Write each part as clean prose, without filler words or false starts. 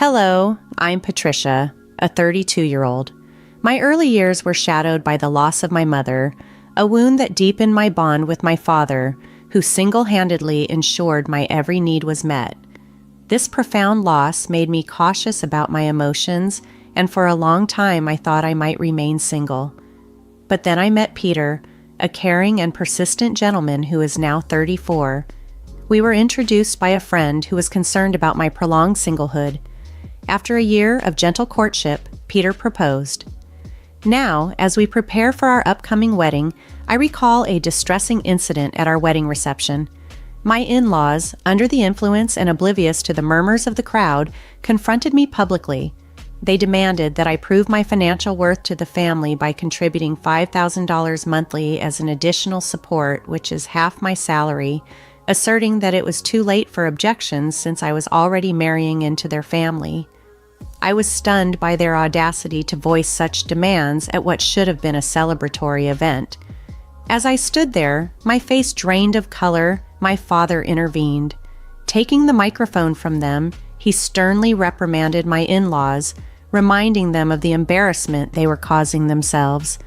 Hello, I'm Patricia, a 32-year-old. My early years were shadowed by the loss of my mother, a wound that deepened my bond with my father, who single-handedly ensured my every need was met. This profound loss made me cautious about my emotions, and for a long time I thought I might remain single. But then I met Peter, a caring and persistent gentleman who is now 34. We were introduced by a friend who was concerned about my prolonged singlehood. After a year of gentle courtship, Peter proposed. Now, as we prepare for our upcoming wedding, I recall a distressing incident at our wedding reception. My in-laws, under the influence and oblivious to the murmurs of the crowd, confronted me publicly. They demanded that I prove my financial worth to the family by contributing $5,000 monthly as an additional support, which is half my salary, asserting that it was too late for objections since I was already marrying into their family. I was stunned by their audacity to voice such demands at what should have been a celebratory event. As I stood there, my face drained of color, my father intervened. Taking the microphone from them, he sternly reprimanded my in-laws, reminding them of the embarrassment they were causing themselves.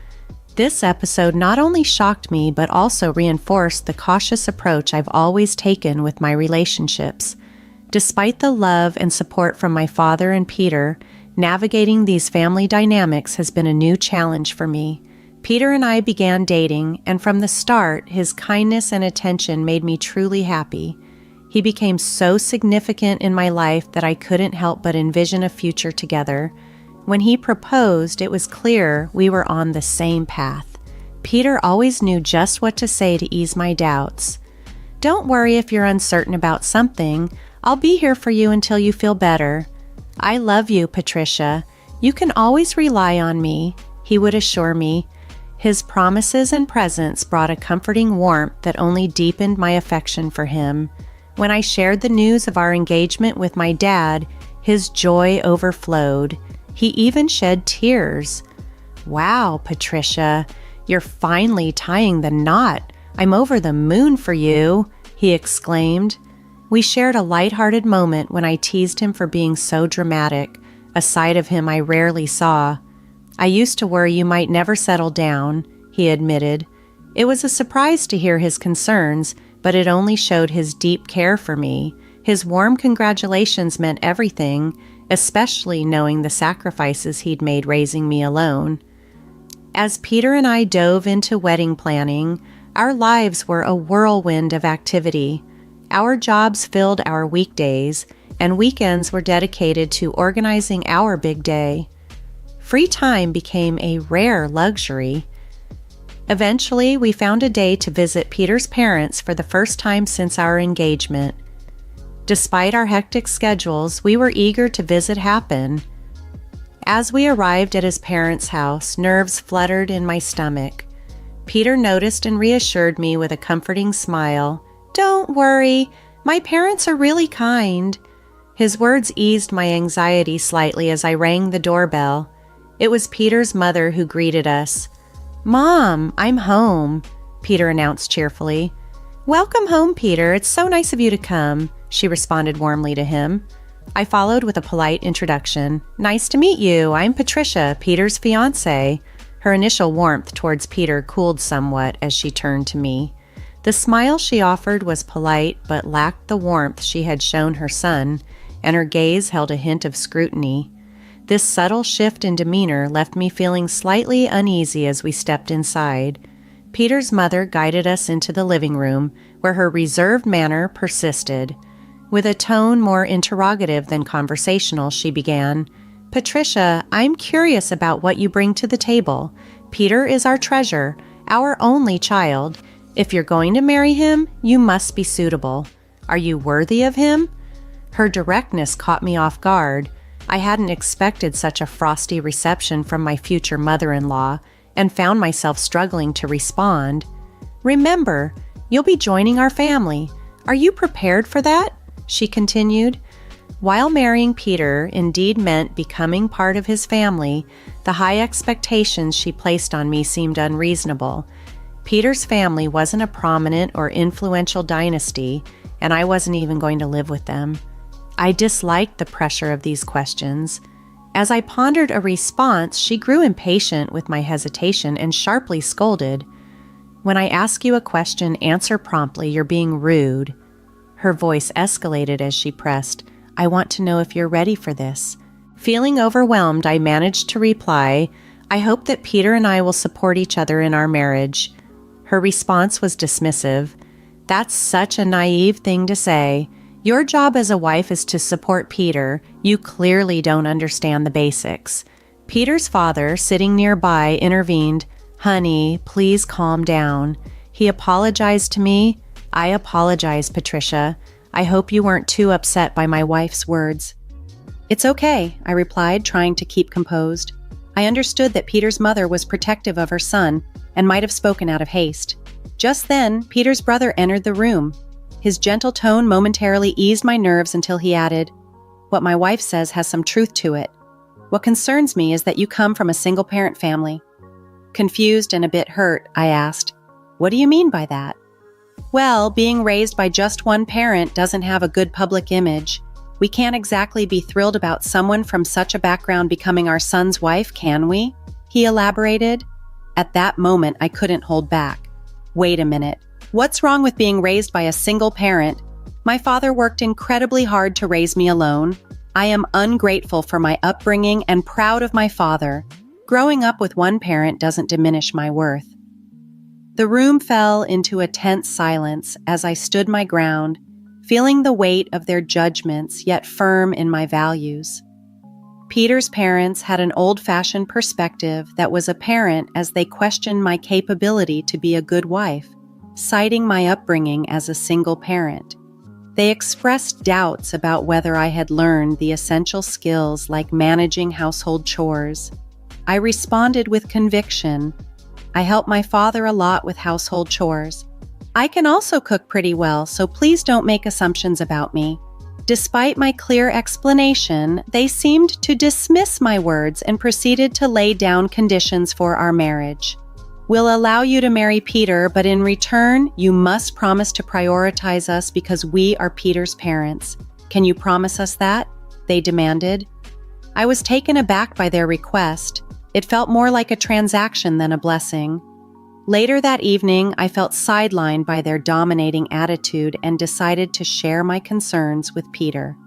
This episode not only shocked me, but also reinforced the cautious approach I've always taken with my relationships. Despite the love and support from my father and Peter, navigating these family dynamics has been a new challenge for me. Peter and I began dating, and from the start, his kindness and attention made me truly happy. He became so significant in my life that I couldn't help but envision a future together. When he proposed, it was clear we were on the same path. Peter always knew just what to say to ease my doubts. "Don't worry if you're uncertain about something. I'll be here for you until you feel better. I love you, Patricia. You can always rely on me," he would assure me. His promises and presence brought a comforting warmth that only deepened my affection for him. When I shared the news of our engagement with my dad, his joy overflowed. He even shed tears. "Wow, Patricia, you're finally tying the knot. I'm over the moon for you," he exclaimed. We shared a lighthearted moment when I teased him for being so dramatic, a side of him I rarely saw. "I used to worry you might never settle down," he admitted. It was a surprise to hear his concerns, but it only showed his deep care for me. His warm congratulations meant everything, especially knowing the sacrifices he'd made raising me alone. As Peter and I dove into wedding planning, our lives were a whirlwind of activity. Our jobs filled our weekdays, and weekends were dedicated to organizing our big day. Free time became a rare luxury. Eventually, we found a day to visit Peter's parents for the first time since our engagement. Despite our hectic schedules, we were eager to visit happen. As we arrived at his parents' house, nerves fluttered in my stomach. Peter noticed and reassured me with a comforting smile. "Don't worry, my parents are really kind." His words eased my anxiety slightly as I rang the doorbell. It was Peter's mother who greeted us. "Mom, I'm home," Peter announced cheerfully. "Welcome home, Peter. It's so nice of you to come," she responded warmly to him. I followed with a polite introduction. "Nice to meet you. I'm Patricia, Peter's fiancée." Her initial warmth towards Peter cooled somewhat as she turned to me. The smile she offered was polite but lacked the warmth she had shown her son, and her gaze held a hint of scrutiny. This subtle shift in demeanor left me feeling slightly uneasy as we stepped inside. Peter's mother guided us into the living room, where her reserved manner persisted. With a tone more interrogative than conversational, she began, "Patricia, I'm curious about what you bring to the table. Peter is our treasure, our only child. If you're going to marry him, you must be suitable. Are you worthy of him?" Her directness caught me off guard. I hadn't expected such a frosty reception from my future mother-in-law, and found myself struggling to respond. "Remember, you'll be joining our family. Are you prepared for that?" she continued. While marrying Peter indeed meant becoming part of his family, the high expectations she placed on me seemed unreasonable. Peter's family wasn't a prominent or influential dynasty, and I wasn't even going to live with them. I disliked the pressure of these questions. As I pondered a response, she grew impatient with my hesitation and sharply scolded. "When I ask you a question, answer promptly. You're being rude." Her voice escalated as she pressed, "I want to know if you're ready for this." Feeling overwhelmed, I managed to reply, "I hope that Peter and I will support each other in our marriage." Her response was dismissive. "That's such a naive thing to say. Your job as a wife is to support Peter. You clearly don't understand the basics." Peter's father, sitting nearby, intervened. "Honey, please calm down." He apologized to me. "I apologize, Patricia. I hope you weren't too upset by my wife's words." "It's okay," I replied, trying to keep composed. I understood that Peter's mother was protective of her son and might have spoken out of haste. Just then, Peter's brother entered the room. His gentle tone momentarily eased my nerves until he added, "What my wife says has some truth to it. What concerns me is that you come from a single-parent family." Confused and a bit hurt, I asked, "What do you mean by that?" "Well, being raised by just one parent doesn't have a good public image. We can't exactly be thrilled about someone from such a background becoming our son's wife, can we?" he elaborated. At that moment, I couldn't hold back. "Wait a minute. What's wrong with being raised by a single parent? My father worked incredibly hard to raise me alone. I am ungrateful for my upbringing and proud of my father. Growing up with one parent doesn't diminish my worth." The room fell into a tense silence as I stood my ground, feeling the weight of their judgments yet firm in my values. Peter's parents had an old-fashioned perspective that was apparent as they questioned my capability to be a good wife, citing my upbringing as a single parent. They expressed doubts about whether I had learned the essential skills like managing household chores. I responded with conviction. "I help my father a lot with household chores. I can also cook pretty well, so please don't make assumptions about me." Despite my clear explanation, they seemed to dismiss my words and proceeded to lay down conditions for our marriage. "We'll allow you to marry Peter, but in return, you must promise to prioritize us because we are Peter's parents. Can you promise us that?" they demanded. I was taken aback by their request. It felt more like a transaction than a blessing. Later that evening, I felt sidelined by their dominating attitude and decided to share my concerns with Peter.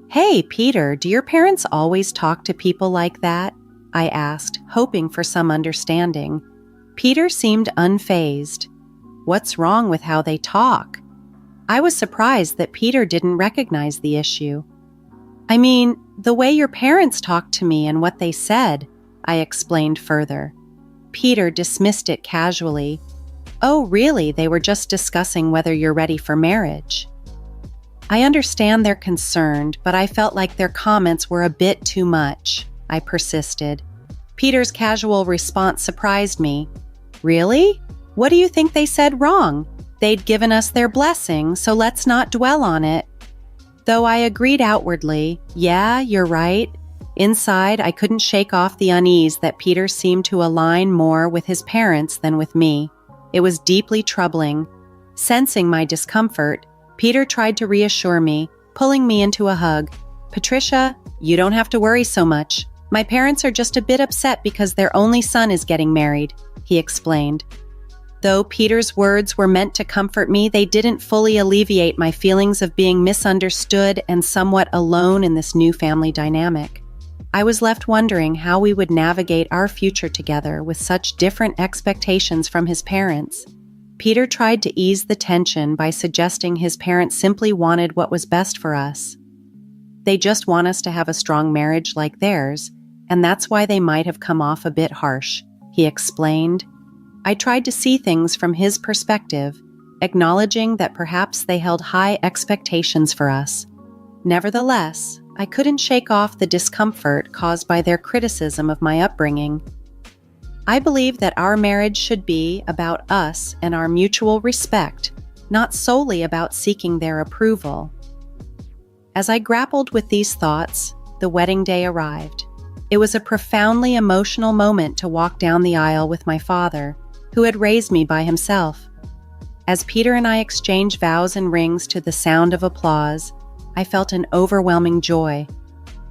"Hey, Peter, do your parents always talk to people like that?" I asked, hoping for some understanding. Peter seemed unfazed. "What's wrong with how they talk?" I was surprised that Peter didn't recognize the issue. "I mean, the way your parents talked to me and what they said," I explained further. Peter dismissed it casually. "Oh, really? They were just discussing whether you're ready for marriage." I understand they're concerned, but I felt like their comments were a bit too much. I persisted. Peter's casual response surprised me. "Really? What do you think they said wrong? They'd given us their blessing, so let's not dwell on it." Though I agreed outwardly, "Yeah, you're right," inside, I couldn't shake off the unease that Peter seemed to align more with his parents than with me. It was deeply troubling. Sensing my discomfort, Peter tried to reassure me, pulling me into a hug. "Patricia, you don't have to worry so much. My parents are just a bit upset because their only son is getting married," he explained. Though Peter's words were meant to comfort me, they didn't fully alleviate my feelings of being misunderstood and somewhat alone in this new family dynamic. I was left wondering how we would navigate our future together with such different expectations from his parents. Peter tried to ease the tension by suggesting his parents simply wanted what was best for us. They just want us to have a strong marriage like theirs, and that's why they might have come off a bit harsh, he explained. I tried to see things from his perspective, acknowledging that perhaps they held high expectations for us. Nevertheless, I couldn't shake off the discomfort caused by their criticism of my upbringing. I believe that our marriage should be about us and our mutual respect, not solely about seeking their approval. As I grappled with these thoughts, the wedding day arrived. It was a profoundly emotional moment to walk down the aisle with my father, who had raised me by himself. As Peter and I exchanged vows and rings to the sound of applause, I felt an overwhelming joy,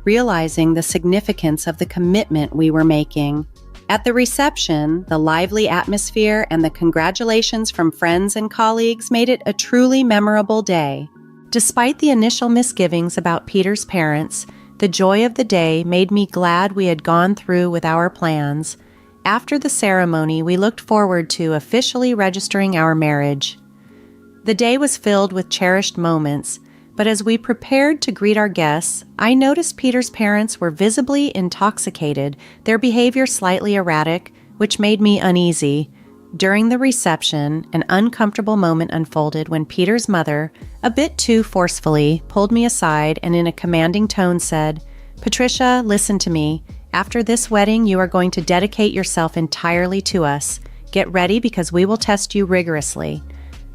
realizing the significance of the commitment we were making. At the reception, the lively atmosphere and the congratulations from friends and colleagues made it a truly memorable day. Despite the initial misgivings about Peter's parents, the joy of the day made me glad we had gone through with our plans. After the ceremony, we looked forward to officially registering our marriage. The day was filled with cherished moments, but as we prepared to greet our guests, I noticed Peter's parents were visibly intoxicated, their behavior slightly erratic, which made me uneasy. During the reception, an uncomfortable moment unfolded when Peter's mother, a bit too forcefully, pulled me aside and in a commanding tone said, "Patricia, listen to me. After this wedding, you are going to dedicate yourself entirely to us. Get ready because we will test you rigorously."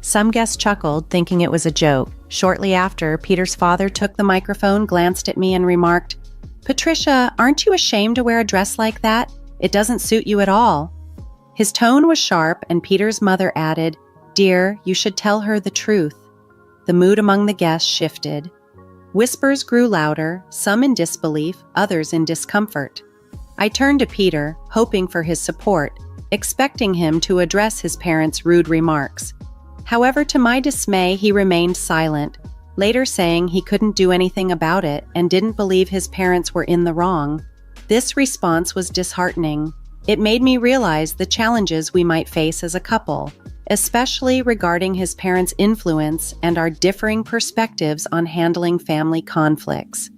Some guests chuckled, thinking it was a joke. Shortly after, Peter's father took the microphone, glanced at me, and remarked, "Patricia, aren't you ashamed to wear a dress like that? It doesn't suit you at all." His tone was sharp, and Peter's mother added, "Dear, you should tell her the truth." The mood among the guests shifted. Whispers grew louder, some in disbelief, others in discomfort. I turned to Peter, hoping for his support, expecting him to address his parents' rude remarks. However, to my dismay, he remained silent, later saying he couldn't do anything about it and didn't believe his parents were in the wrong. This response was disheartening. It made me realize the challenges we might face as a couple, especially regarding his parents' influence and our differing perspectives on handling family conflicts.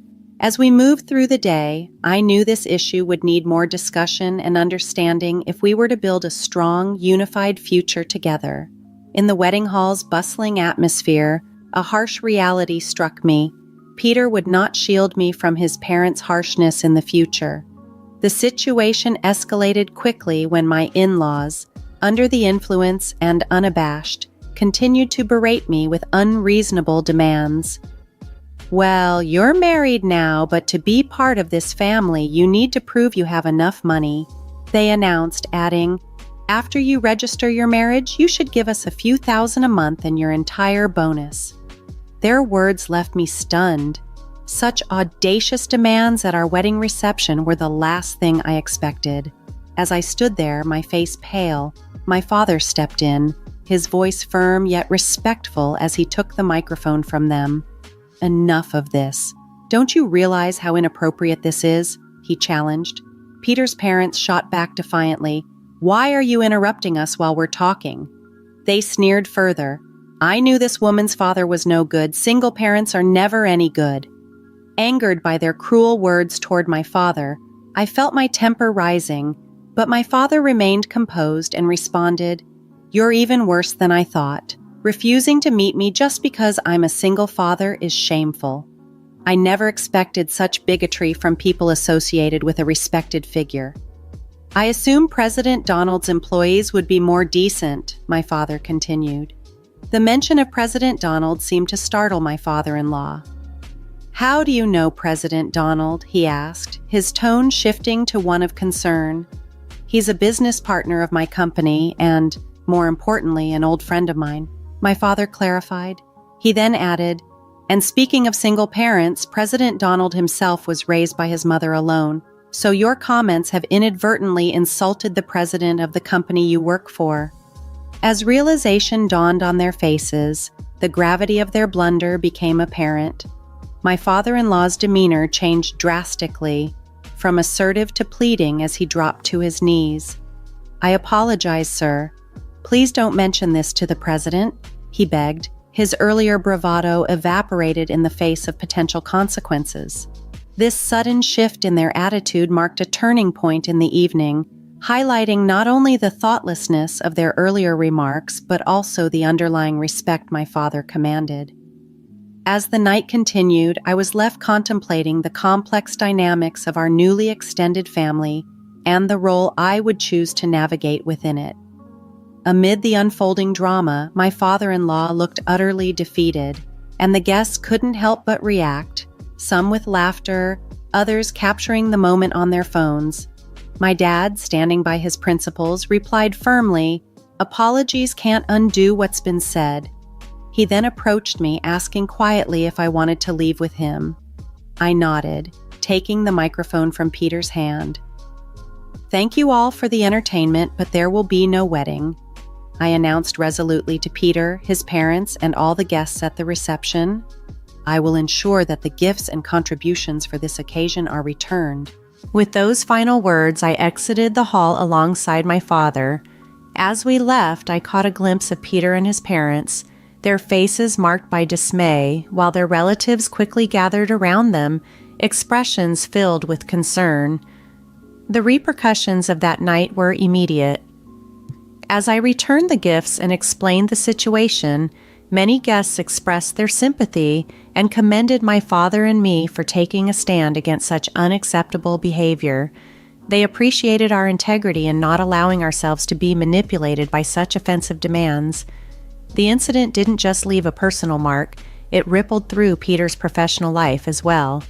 As we moved through the day, I knew this issue would need more discussion and understanding if we were to build a strong, unified future together. In the wedding hall's bustling atmosphere, a harsh reality struck me. Peter would not shield me from his parents' harshness in the future. The situation escalated quickly when my in-laws, under the influence and unabashed, continued to berate me with unreasonable demands. "Well, you're married now, but to be part of this family, you need to prove you have enough money," they announced, adding, "After you register your marriage, you should give us a few thousand a month and your entire bonus." Their words left me stunned. Such audacious demands at our wedding reception were the last thing I expected. As I stood there, my face pale, my father stepped in, his voice firm yet respectful as he took the microphone from them. "Enough of this. Don't you realize how inappropriate this is?" he challenged. Peter's parents shot back defiantly. "Why are you interrupting us while we're talking?" They sneered further. "I knew this woman's father was no good. Single parents are never any good." Angered by their cruel words toward my father, I felt my temper rising, but my father remained composed and responded, "You're even worse than I thought. Refusing to meet me just because I'm a single father is shameful." I never expected such bigotry from people associated with a respected figure. "I assume President Donald's employees would be more decent," my father continued. The mention of President Donald seemed to startle my father-in-law. "How do you know President Donald?" he asked, his tone shifting to one of concern. "He's a business partner of my company and, more importantly, an old friend of mine," my father clarified. He then added, "And speaking of single parents, President Donald himself was raised by his mother alone, so your comments have inadvertently insulted the president of the company you work for." As realization dawned on their faces, the gravity of their blunder became apparent. My father-in-law's demeanor changed drastically, from assertive to pleading as he dropped to his knees. "I apologize, sir. Please don't mention this to the president," he begged. His earlier bravado evaporated in the face of potential consequences. This sudden shift in their attitude marked a turning point in the evening, highlighting not only the thoughtlessness of their earlier remarks, but also the underlying respect my father commanded. As the night continued, I was left contemplating the complex dynamics of our newly extended family and the role I would choose to navigate within it. Amid the unfolding drama, my father-in-law looked utterly defeated, and the guests couldn't help but react, some with laughter, others capturing the moment on their phones. My dad, standing by his principles, replied firmly, "Apologies can't undo what's been said." He then approached me, asking quietly if I wanted to leave with him. I nodded, taking the microphone from Peter's hand. "Thank you all for the entertainment, but there will be no wedding," I announced resolutely to Peter, his parents, and all the guests at the reception. "I will ensure that the gifts and contributions for this occasion are returned." With those final words, I exited the hall alongside my father. As we left, I caught a glimpse of Peter and his parents, their faces marked by dismay, while their relatives quickly gathered around them, expressions filled with concern. The repercussions of that night were immediate. As I returned the gifts and explained the situation, many guests expressed their sympathy and commended my father and me for taking a stand against such unacceptable behavior. They appreciated our integrity in not allowing ourselves to be manipulated by such offensive demands. The incident didn't just leave a personal mark, it rippled through Peter's professional life as well.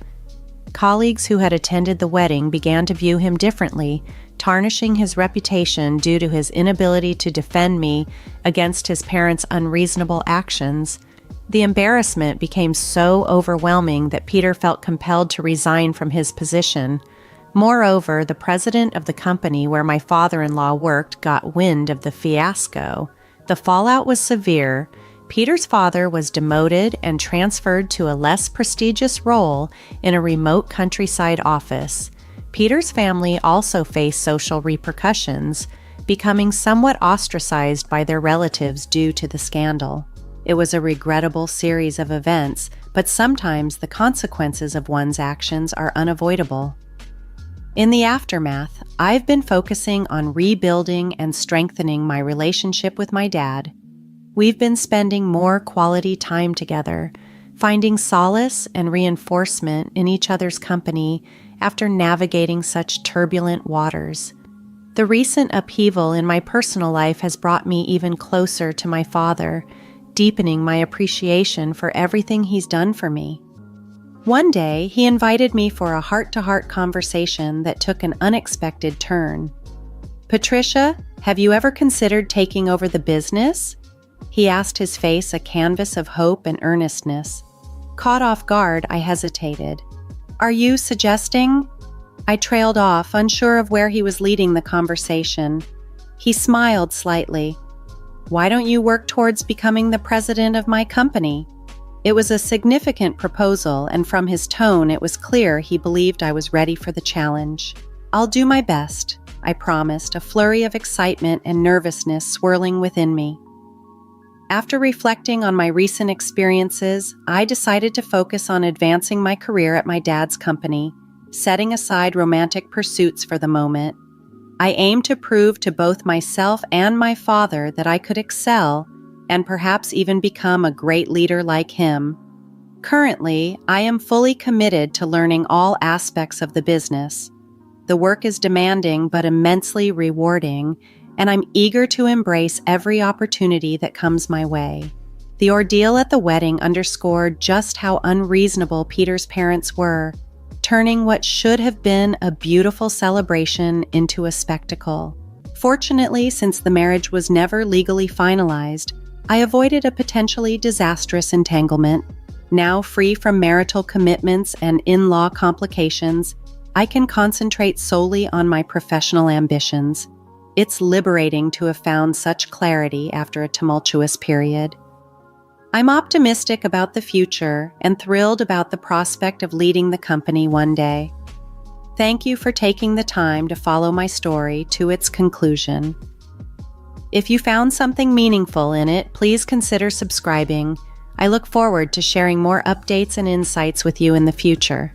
Colleagues who had attended the wedding began to view him differently, tarnishing his reputation due to his inability to defend me against his parents' unreasonable actions. The embarrassment became so overwhelming that Peter felt compelled to resign from his position. Moreover, the president of the company where my father-in-law worked got wind of the fiasco. The fallout was severe. Peter's father was demoted and transferred to a less prestigious role in a remote countryside office. Peter's family also faced social repercussions, becoming somewhat ostracized by their relatives due to the scandal. It was a regrettable series of events, but sometimes the consequences of one's actions are unavoidable. In the aftermath, I've been focusing on rebuilding and strengthening my relationship with my dad. We've been spending more quality time together, finding solace and reinforcement in each other's company after navigating such turbulent waters. The recent upheaval in my personal life has brought me even closer to my father, deepening my appreciation for everything he's done for me. One day, he invited me for a heart-to-heart conversation that took an unexpected turn. "Patricia, have you ever considered taking over the business?" He asked, his face a canvas of hope and earnestness. Caught off guard, I hesitated. "Are you suggesting?" I trailed off, unsure of where he was leading the conversation. He smiled slightly. "Why don't you work towards becoming the president of my company?" It was a significant proposal, and from his tone, it was clear he believed I was ready for the challenge. "I'll do my best," I promised, a flurry of excitement and nervousness swirling within me. After reflecting on my recent experiences, I decided to focus on advancing my career at my dad's company, setting aside romantic pursuits for the moment. I aimed to prove to both myself and my father that I could excel and perhaps even become a great leader like him. Currently, I am fully committed to learning all aspects of the business. The work is demanding but immensely rewarding, and I'm eager to embrace every opportunity that comes my way. The ordeal at the wedding underscored just how unreasonable Peter's parents were, turning what should have been a beautiful celebration into a spectacle. Fortunately, since the marriage was never legally finalized, I avoided a potentially disastrous entanglement. Now free from marital commitments and in-law complications, I can concentrate solely on my professional ambitions. It's liberating to have found such clarity after a tumultuous period. I'm optimistic about the future and thrilled about the prospect of leading the company one day. Thank you for taking the time to follow my story to its conclusion. If you found something meaningful in it, please consider subscribing. I look forward to sharing more updates and insights with you in the future.